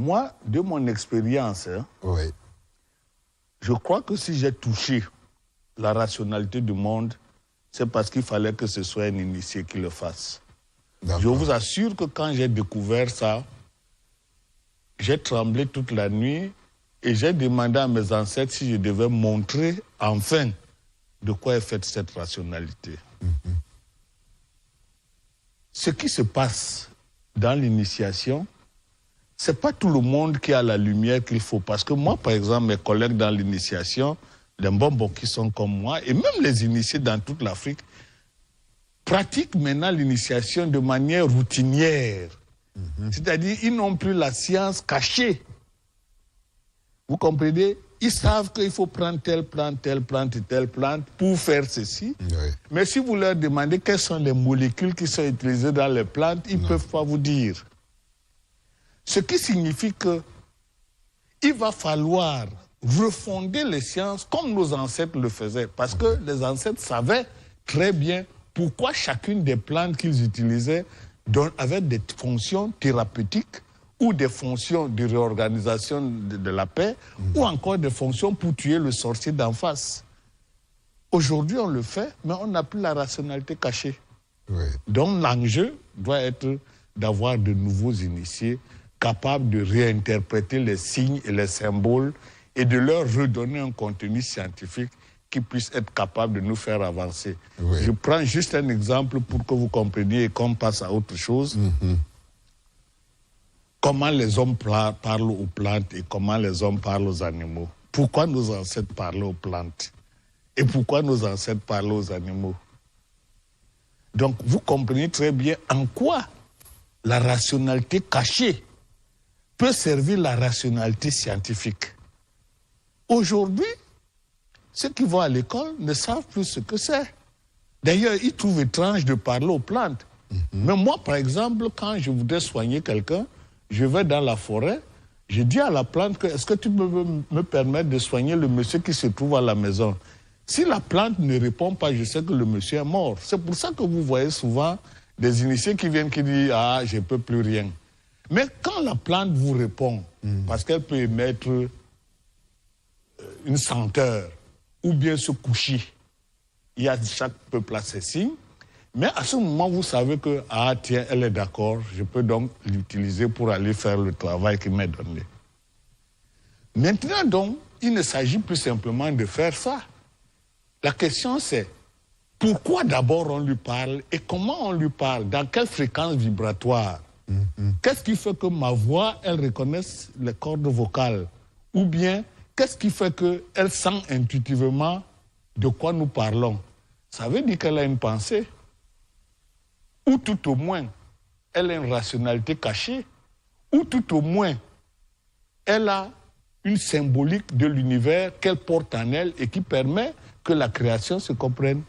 moi, de mon expérience, Oui. je crois que si j'ai touché la rationalité du monde, c'est parce qu'il fallait que ce soit un initié qui le fasse. Je vous assure que quand j'ai découvert ça, j'ai tremblé toute la nuit et j'ai demandé à mes ancêtres si je devais montrer enfin de quoi est faite cette rationalité. Ce qui se passe dans l'initiation, ce n'est pas tout le monde qui a la lumière qu'il faut. Parce que moi, par exemple, mes collègues dans l'initiation, les Mbombo qui sont comme moi, et même les initiés dans toute l'Afrique, pratiquent maintenant l'initiation de manière routinière. C'est-à-dire, ils n'ont plus la science cachée. Vous comprenez? Ils savent qu'il faut prendre telle plante, telle plante et telle plante pour faire ceci. Oui. Mais si vous leur demandez quelles sont les molécules qui sont utilisées dans les plantes, ils ne peuvent pas vous dire. Ce qui signifie qu'il va falloir refonder les sciences comme nos ancêtres le faisaient. Parce que les ancêtres savaient très bien pourquoi chacune des plantes qu'ils utilisaient avait des fonctions thérapeutiques ou des fonctions de réorganisation de la paix, ou encore des fonctions pour tuer le sorcier d'en face. Aujourd'hui, on le fait, mais on n'a plus la rationalité cachée. Oui. Donc l'enjeu doit être d'avoir de nouveaux initiés capables de réinterpréter les signes et les symboles et de leur redonner un contenu scientifique qui puisse être capable de nous faire avancer. Oui. Je prends juste un exemple pour que vous compreniez et qu'on passe à autre chose. Comment les hommes parlent aux plantes et comment les hommes parlent aux animaux. Pourquoi nos ancêtres parlaient aux plantes et pourquoi nos ancêtres parlaient aux animaux. Donc vous comprenez très bien en quoi la rationalité cachée peut servir la rationalité scientifique. Aujourd'hui, ceux qui vont à l'école ne savent plus ce que c'est. D'ailleurs, ils trouvent étrange de parler aux plantes. Mais moi, par exemple, quand je voudrais soigner quelqu'un, je vais dans la forêt, je dis à la plante que est-ce que tu peux me permettre de soigner le monsieur qui se trouve à la maison? Si la plante ne répond pas, je sais que le monsieur est mort. C'est pour ça que vous voyez souvent des initiés qui viennent qui disent « Ah, je ne peux plus rien ». Mais quand la plante vous répond, parce qu'elle peut émettre une senteur ou bien se coucher, il y a chaque peuple a ses signes, mais à ce moment, vous savez que, ah tiens, elle est d'accord, je peux donc l'utiliser pour aller faire le travail qui m'est donné. Maintenant donc, il ne s'agit plus simplement de faire ça. La question c'est, pourquoi d'abord on lui parle et comment on lui parle, dans quelle fréquence vibratoire? Qu'est-ce qui fait que ma voix, elle reconnaisse les cordes vocales? Ou bien, qu'est-ce qui fait qu'elle sent intuitivement de quoi nous parlons? Ça veut dire qu'elle a une pensée. Ou tout au moins, elle a une rationalité cachée. Ou tout au moins, elle a une symbolique de l'univers qu'elle porte en elle et qui permet que la création se comprenne.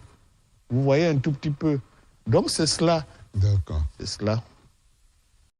Vous voyez un tout petit peu. Donc c'est cela. D'accord. C'est cela.